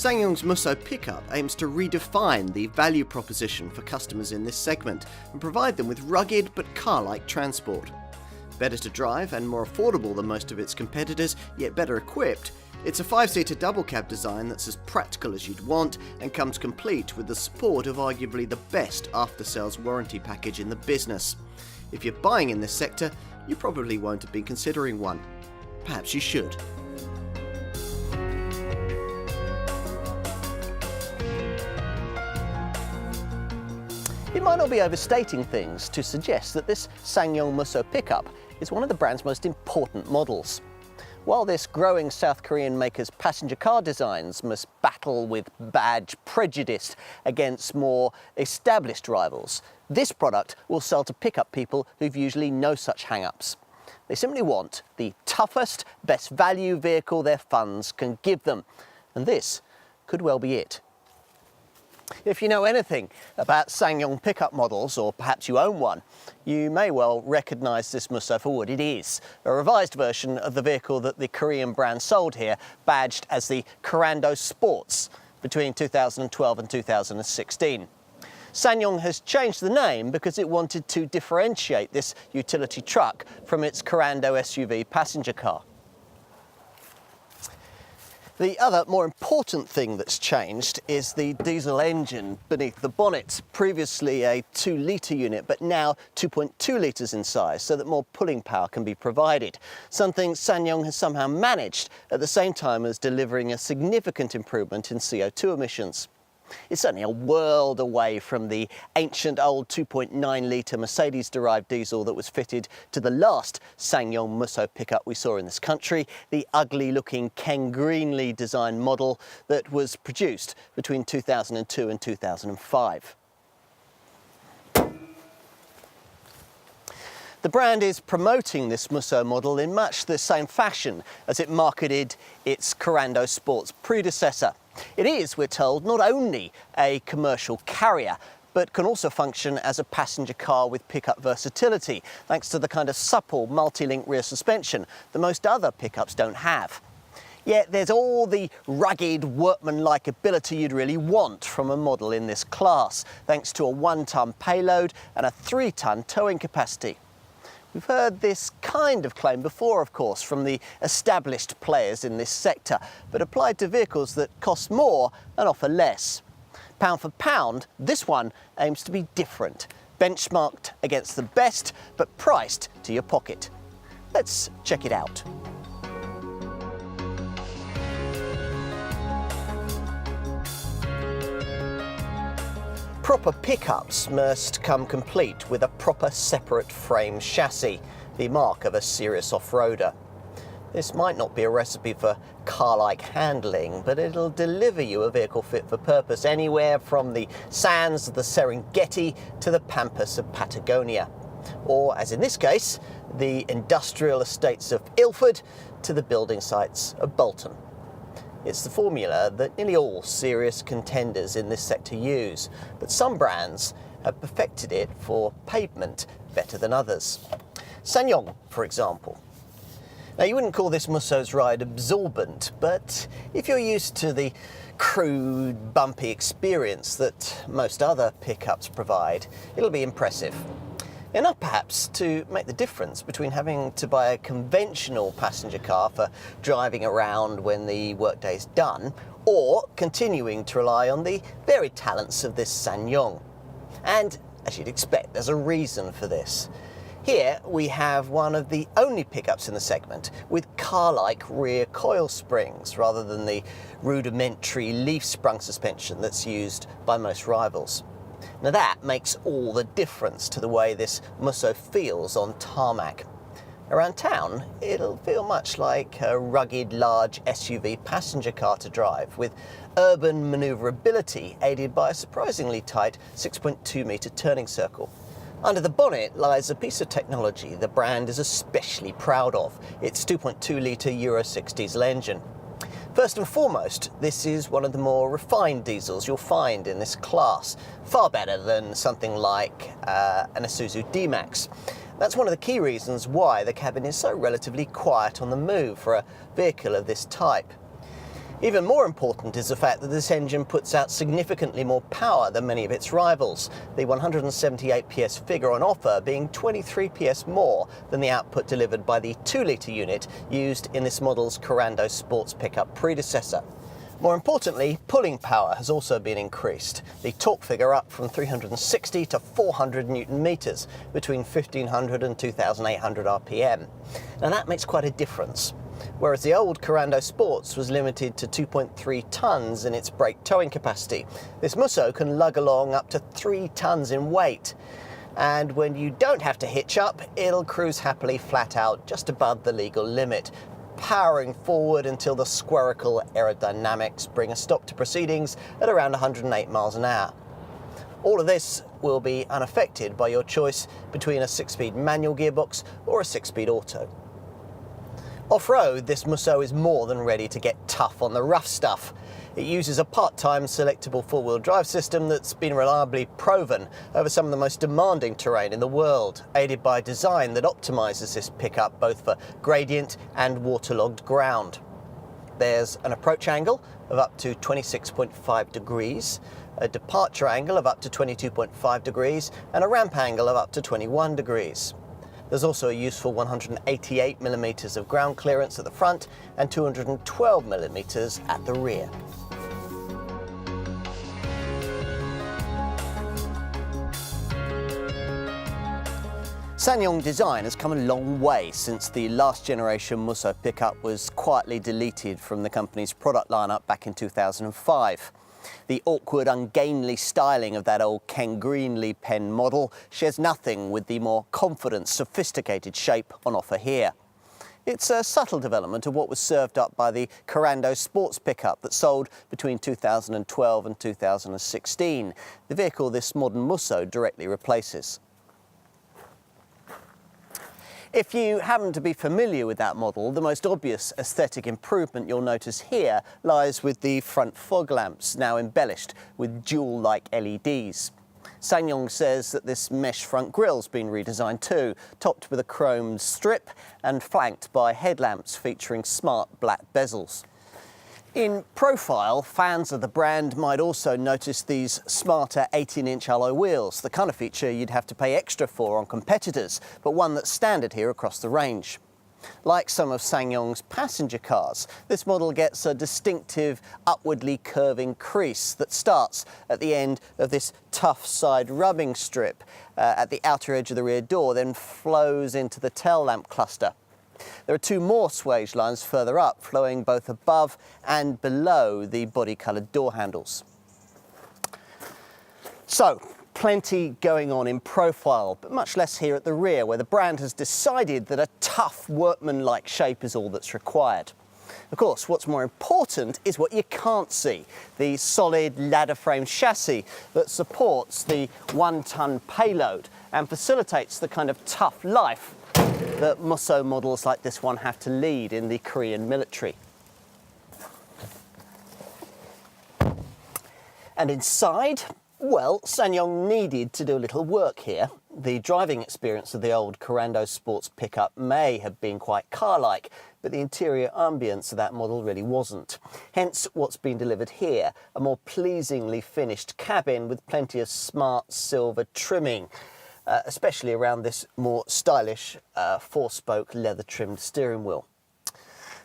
SsangYong's Musso pickup aims to redefine the value proposition for customers in this segment and provide them with rugged but car-like transport. Better to drive and more affordable than most of its competitors, yet better equipped, it's a 5-seater double cab design that's as practical as you'd want and comes complete with the support of arguably the best after-sales warranty package in the business. If you're buying in this sector, you probably won't have been considering one. Perhaps you should. It might not be overstating things to suggest that this SsangYong Musso pickup is one of the brand's most important models. While this growing South Korean maker's passenger car designs must battle with badge prejudice against more established rivals, this product will sell to pickup people who've usually no such hang-ups. They simply want the toughest, best value vehicle their funds can give them. And this could well be it. If you know anything about SsangYong pickup models, or perhaps you own one, you may well recognise this Musso for what it is, a revised version of the vehicle that the Korean brand sold here, badged as the Korando Sports between 2012 and 2016. SsangYong has changed the name because it wanted to differentiate this utility truck from its Korando SUV passenger car. The other more important thing that's changed is the diesel engine beneath the bonnet. Previously a 2-litre unit, but now 2.2 litres in size, so that more pulling power can be provided. Something SsangYong has somehow managed at the same time as delivering a significant improvement in CO2 emissions. It's certainly a world away from the ancient old 2.9-litre Mercedes-derived diesel that was fitted to the last SsangYong Musso pickup we saw in this country, the ugly-looking Ken Greenly designed model that was produced between 2002 and 2005. The brand is promoting this Musso model in much the same fashion as it marketed its Korando Sports predecessor. It is, we're told, not only a commercial carrier, but can also function as a passenger car with pickup versatility, thanks to the kind of supple multi-link rear suspension that most other pickups don't have. Yet there's all the rugged, workmanlike ability you'd really want from a model in this class, thanks to a 1-ton payload and a 3-ton towing capacity. We've heard this kind of claim before, of course, from the established players in this sector, but applied to vehicles that cost more and offer less. Pound for pound, this one aims to be different, benchmarked against the best, but priced to your pocket. Let's check it out. Proper pickups must come complete with a proper separate frame chassis, the mark of a serious off-roader. This might not be a recipe for car-like handling, but it'll deliver you a vehicle fit for purpose anywhere from the sands of the Serengeti to the pampas of Patagonia. Or, as in this case, the industrial estates of Ilford to the building sites of Bolton. It's the formula that nearly all serious contenders in this sector use, but some brands have perfected it for pavement better than others. SsangYong, for example. Now, you wouldn't call this Musso's ride absorbent, but if you're used to the crude, bumpy experience that most other pickups provide, it'll be impressive. Enough perhaps to make the difference between having to buy a conventional passenger car for driving around when the workday's done, or continuing to rely on the varied talents of this SsangYong. And, as you'd expect, there's a reason for this. Here we have one of the only pickups in the segment with car-like rear coil springs rather than the rudimentary leaf-sprung suspension that's used by most rivals. Now that makes all the difference to the way this Musso feels on tarmac. Around town, it'll feel much like a rugged, large SUV passenger car to drive, with urban manoeuvrability aided by a surprisingly tight 6.2-metre turning circle. Under the bonnet lies a piece of technology the brand is especially proud of, its 2.2-litre Euro 6 diesel engine. First and foremost, this is one of the more refined diesels you'll find in this class, far better than something like an Isuzu D-Max. That's one of the key reasons why the cabin is so relatively quiet on the move for a vehicle of this type. Even more important is the fact that this engine puts out significantly more power than many of its rivals, the 178 PS figure on offer being 23 PS more than the output delivered by the 2-litre unit used in this model's Corando sports pickup predecessor. More importantly, pulling power has also been increased, the torque figure up from 360 to 400 Newton meters between 1500 and 2800 RPM. Now that makes quite a difference. Whereas the old Corando Sports was limited to 2.3 tonnes in its brake towing capacity, this Musso can lug along up to 3 tonnes in weight. And when you don't have to hitch up, it'll cruise happily flat out just above the legal limit, powering forward until the squirrel aerodynamics bring a stop to proceedings at around 108 miles an hour. All of this will be unaffected by your choice between a 6-speed manual gearbox or a 6-speed auto. Off-road, this Musso is more than ready to get tough on the rough stuff. It uses a part-time selectable four-wheel drive system that's been reliably proven over some of the most demanding terrain in the world, aided by design that optimises this pickup both for gradient and waterlogged ground. There's an approach angle of up to 26.5 degrees, a departure angle of up to 22.5 degrees, and a ramp angle of up to 21 degrees. There's also a useful 188mm of ground clearance at the front and 212mm at the rear. SsangYong design has come a long way since the last generation Musso pickup was quietly deleted from the company's product lineup back in 2005. The awkward, ungainly styling of that old Ken Greenlee pen model shares nothing with the more confident, sophisticated shape on offer here. It's a subtle development of what was served up by the Corando sports pickup that sold between 2012 and 2016, the vehicle this modern Musso directly replaces. If you happen to be familiar with that model, the most obvious aesthetic improvement you'll notice here lies with the front fog lamps, now embellished with jewel-like LEDs. SsangYong says that this mesh front grille's been redesigned too, topped with a chrome strip and flanked by headlamps featuring smart black bezels. In profile, fans of the brand might also notice these smarter 18-inch alloy wheels, the kind of feature you'd have to pay extra for on competitors, but one that's standard here across the range. Like some of SsangYong's passenger cars, this model gets a distinctive upwardly curving crease that starts at the end of this tough side rubbing strip at the outer edge of the rear door, then flows into the tail lamp cluster. There are two more swage lines further up, flowing both above and below the body-coloured door handles. So, plenty going on in profile, but much less here at the rear, where the brand has decided that a tough, workman-like shape is all that's required. Of course, what's more important is what you can't see, the solid ladder frame chassis that supports the 1-ton payload and facilitates the kind of tough life that Musso models like this one have to lead in the Korean military. And inside, well, SsangYong needed to do a little work here. The driving experience of the old Corando sports pickup may have been quite car-like, but the interior ambience of that model really wasn't. Hence what's been delivered here, a more pleasingly finished cabin with plenty of smart silver trimming, especially around this more stylish 4-spoke leather-trimmed steering wheel.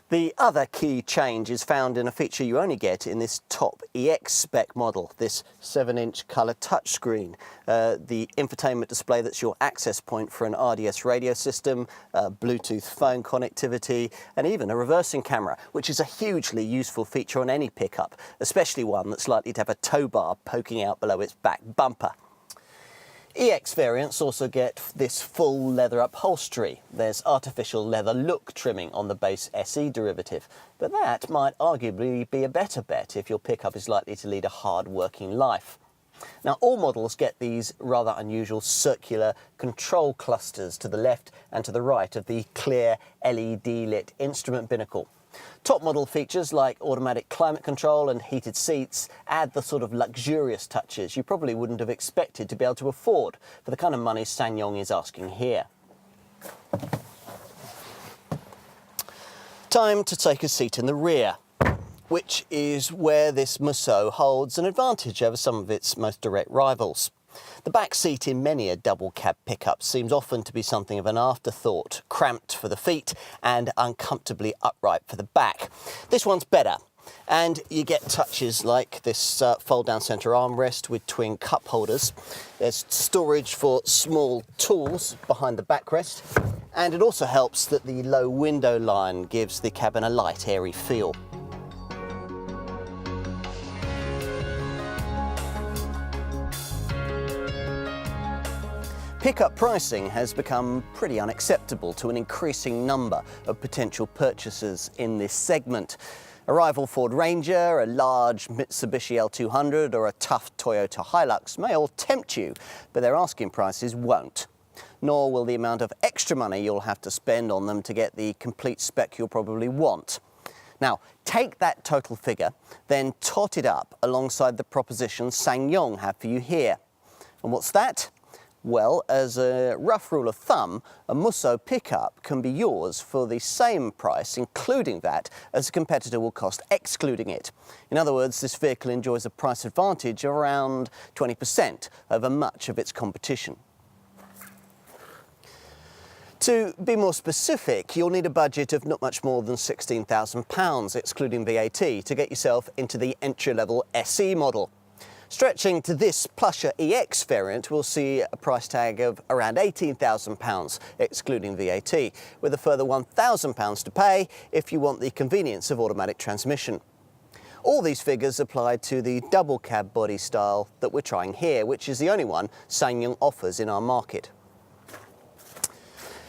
The other key change is found in a feature you only get in this top EX spec model, this 7-inch colour touchscreen, the infotainment display that's your access point for an RDS radio system, Bluetooth phone connectivity, and even a reversing camera, which is a hugely useful feature on any pickup, especially one that's likely to have a tow bar poking out below its back bumper. EX variants also get this full leather upholstery. There's artificial leather look trimming on the base SE derivative, but that might arguably be a better bet if your pickup is likely to lead a hard working life. Now, all models get these rather unusual circular control clusters to the left and to the right of the clear LED lit instrument binnacle. Top model features like automatic climate control and heated seats add the sort of luxurious touches you probably wouldn't have expected to be able to afford for the kind of money SsangYong is asking here. Time to take a seat in the rear. which is where this Musso holds an advantage over some of its most direct rivals. The back seat in many a double cab pickup seems often to be something of an afterthought, cramped for the feet and uncomfortably upright for the back. This one's better, and you get touches like this fold-down centre armrest with twin cup holders. There's storage for small tools behind the backrest, and it also helps that the low window line gives the cabin a light, airy feel. Pickup pricing has become pretty unacceptable to an increasing number of potential purchasers in this segment. A rival Ford Ranger, a large Mitsubishi L200 or a tough Toyota Hilux may all tempt you, but their asking prices won't. Nor will the amount of extra money you'll have to spend on them to get the complete spec you'll probably want. Now, take that total figure, then tot it up alongside the proposition SsangYong have for you here. And what's that? Well, as a rough rule of thumb, a Musso pickup can be yours for the same price, including that, as a competitor will cost excluding it. In other words, this vehicle enjoys a price advantage of around 20% over much of its competition. To be more specific, you'll need a budget of not much more than £16,000, excluding VAT, to get yourself into the entry-level SE model. Stretching to this plusher EX variant, we'll see a price tag of around £18,000, excluding VAT, with a further £1,000 to pay if you want the convenience of automatic transmission. All these figures apply to the double cab body style that we're trying here, which is the only one SsangYong offers in our market.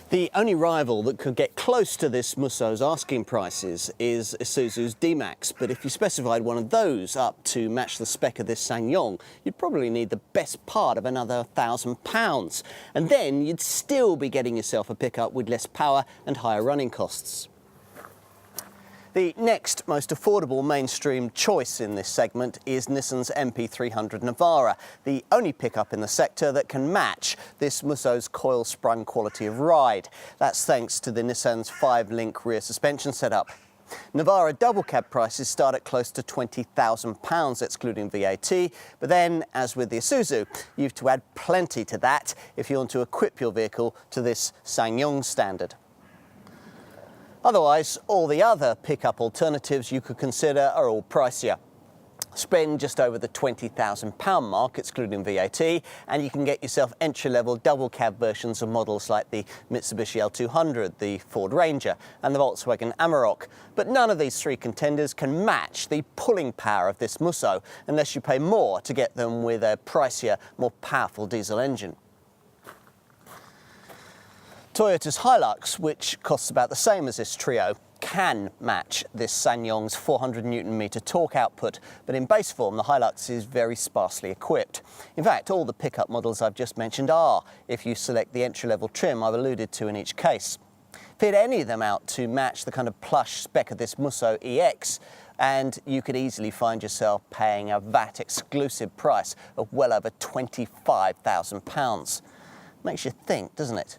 The only rival that could get close to this Musso's asking prices is Isuzu's D-Max, but if you specified one of those up to match the spec of this SsangYong, you'd probably need the best part of another £1,000, and then you'd still be getting yourself a pickup with less power and higher running costs. The next most affordable mainstream choice in this segment is Nissan's MP300 Navara, the only pickup in the sector that can match this Musso's coil-sprung quality of ride. That's thanks to the Nissan's 5-link rear suspension setup. Navara double cab prices start at close to £20,000 excluding VAT, but then, as with the Isuzu, you have to add plenty to that if you want to equip your vehicle to this SsangYong standard. Otherwise, all the other pickup alternatives you could consider are all pricier. Spend just over the £20,000 mark, excluding VAT, and you can get yourself entry-level double cab versions of models like the Mitsubishi L200, the Ford Ranger, and the Volkswagen Amarok. But none of these three contenders can match the pulling power of this Musso unless you pay more to get them with a pricier, more powerful diesel engine. Toyota's Hilux, which costs about the same as this trio, can match this SsangYong's 400 Nm torque output, but in base form the Hilux is very sparsely equipped. In fact, all the pickup models I've just mentioned are, if you select the entry-level trim I've alluded to in each case. Fit any of them out to match the kind of plush spec of this Musso EX, and you could easily find yourself paying a VAT-exclusive price of well over £25,000. Makes you think, doesn't it?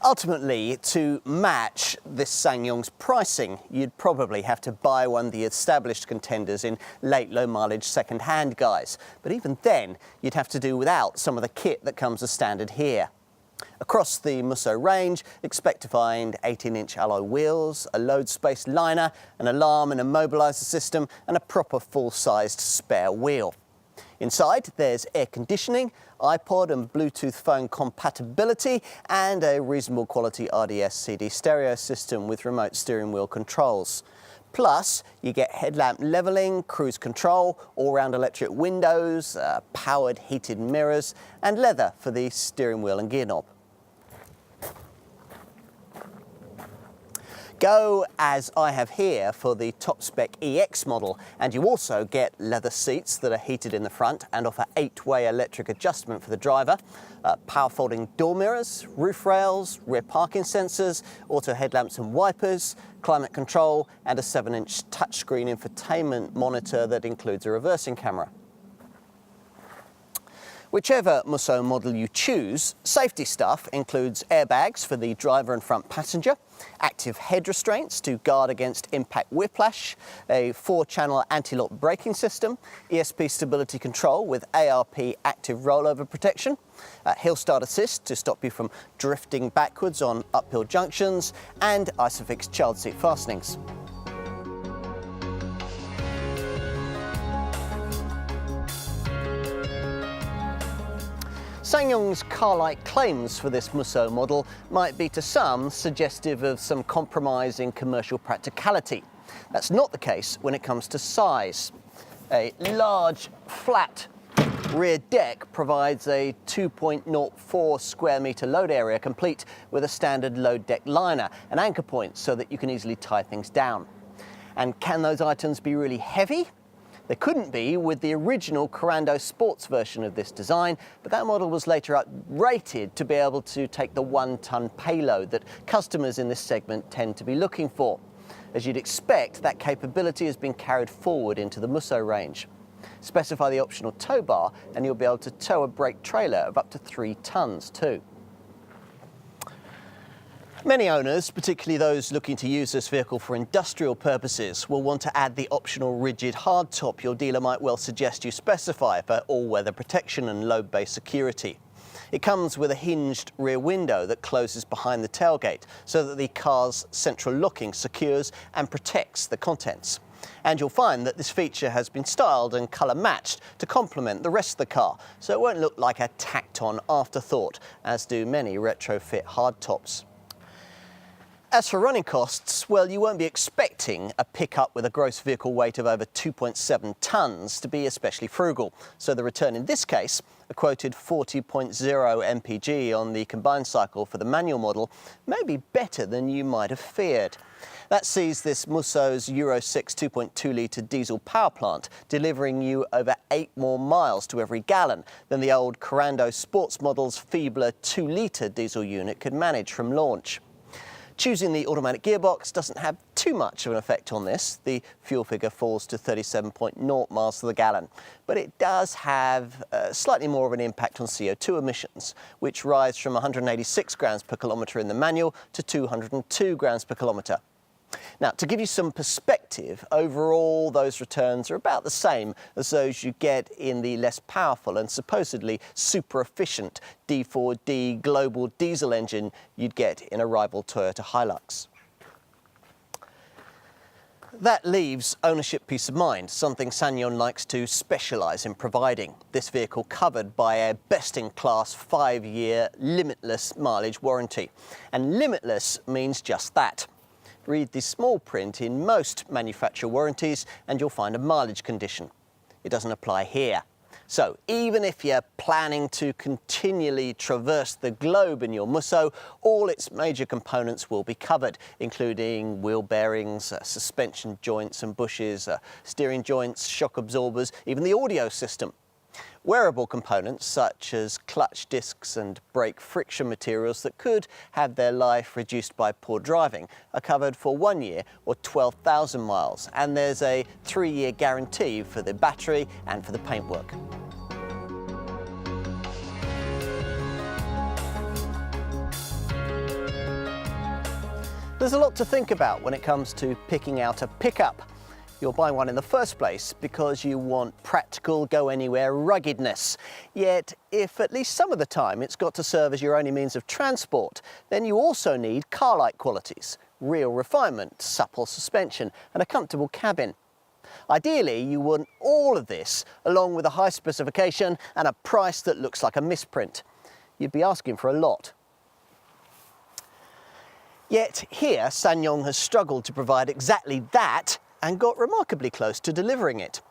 Ultimately, to match this SsangYong's pricing, you'd probably have to buy one of the established contenders in late low-mileage second-hand guise. But even then, you'd have to do without some of the kit that comes as standard here. Across the Musso range, expect to find 18-inch alloy wheels, a load space liner, an alarm and immobiliser system, and a proper full-sized spare wheel. Inside, there's air conditioning, iPod and Bluetooth phone compatibility, and a reasonable quality RDS CD stereo system with remote steering wheel controls. Plus, you get headlamp levelling, cruise control, all-round electric windows, powered heated mirrors, and leather for the steering wheel and gear knob. Go as I have here for the top spec EX model, and you also get leather seats that are heated in the front and offer 8-way electric adjustment for the driver, power folding door mirrors, roof rails, rear parking sensors, auto headlamps and wipers, climate control, and a 7-inch touchscreen infotainment monitor that includes a reversing camera. Whichever Musso model you choose, safety stuff includes airbags for the driver and front passenger, active head restraints to guard against impact whiplash, a 4-channel anti-lock braking system, ESP stability control with ARP active rollover protection, hill start assist to stop you from drifting backwards on uphill junctions, and Isofix child seat fastenings. SsangYong's car-like claims for this Musso model might be to some suggestive of some compromise in commercial practicality. That's not the case when it comes to size. A large, flat rear deck provides a 2.04 square metre load area complete with a standard load deck liner and anchor points so that you can easily tie things down. And can those items be really heavy? They couldn't be with the original Corando Sports version of this design, but that model was later uprated to be able to take the 1-ton payload that customers in this segment tend to be looking for. As you'd expect, that capability has been carried forward into the Musso range. Specify the optional tow bar and you'll be able to tow a brake trailer of up to 3 tons too. Many owners, particularly those looking to use this vehicle for industrial purposes, will want to add the optional rigid hardtop your dealer might well suggest you specify for all-weather protection and load-based security. It comes with a hinged rear window that closes behind the tailgate so that the car's central locking secures and protects the contents. And you'll find that this feature has been styled and colour matched to complement the rest of the car, so it won't look like a tacked-on afterthought, as do many retrofit hardtops. As for running costs, well, you won't be expecting a pickup with a gross vehicle weight of over 2.7 tonnes to be especially frugal. So the return in this case, a quoted 40.0 mpg on the combined cycle for the manual model, may be better than you might have feared. That sees this Musso's Euro 6 2.2 litre diesel power plant delivering you over 8 more miles to every gallon than the old Corando Sports model's feebler 2 litre diesel unit could manage from launch. Choosing the automatic gearbox doesn't have too much of an effect on this. The fuel figure falls to 37.0 miles to the gallon. But it does have slightly more of an impact on CO2 emissions, which rise from 186 grams per kilometre in the manual to 202 grams per kilometre. Now, to give you some perspective, overall those returns are about the same as those you get in the less powerful and supposedly super efficient D4D global diesel engine you'd get in a rival Toyota Hilux. That leaves ownership peace of mind, something SsangYong likes to specialise in providing. This vehicle covered by a best-in-class 5-year limitless mileage warranty. And limitless means just that. Read the small print in most manufacturer warranties and you'll find a mileage condition. It doesn't apply here. So even if you're planning to continually traverse the globe in your Musso, all its major components will be covered, including wheel bearings, suspension joints and bushes, steering joints, shock absorbers, even the audio system. Wearable components such as clutch discs and brake friction materials that could have their life reduced by poor driving are covered for 1 year or 12,000 miles, and there's a 3-year guarantee for the battery and for the paintwork. There's a lot to think about when it comes to picking out a pickup. You'll buy one in the first place because you want practical, go-anywhere ruggedness. Yet, if at least some of the time it's got to serve as your only means of transport, then you also need car-like qualities, real refinement, supple suspension, and a comfortable cabin. Ideally, you want all of this, along with a high specification and a price that looks like a misprint. You'd be asking for a lot. Yet here, SsangYong has struggled to provide exactly that and got remarkably close to delivering it.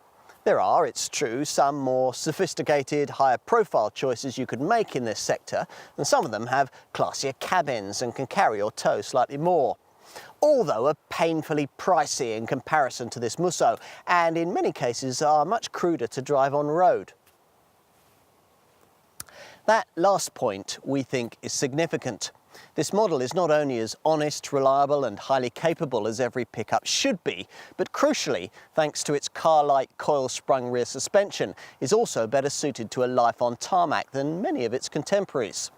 There are, it's true, some more sophisticated, higher profile choices you could make in this sector, and some of them have classier cabins and can carry or tow slightly more. All, though, are painfully pricey in comparison to this Musso, and in many cases are much cruder to drive on road. That last point we think is significant. This model is not only as honest, reliable and highly capable as every pickup should be, but crucially, thanks to its car-like coil-sprung rear suspension, is also better suited to a life on tarmac than many of its contemporaries.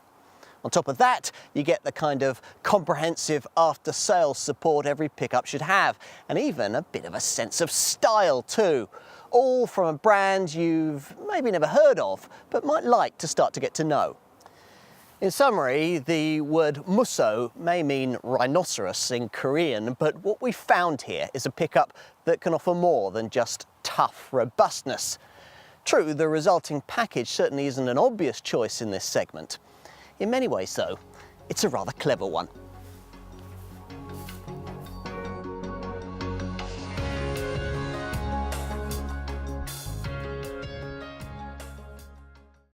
On top of that, you get the kind of comprehensive after-sales support every pickup should have, and even a bit of a sense of style too. All from a brand you've maybe never heard of, but might like to start to get to know. In summary, the word Musso may mean rhinoceros in Korean, but what we found here is a pickup that can offer more than just tough robustness. True, the resulting package certainly isn't an obvious choice in this segment. In many ways, though, it's a rather clever one.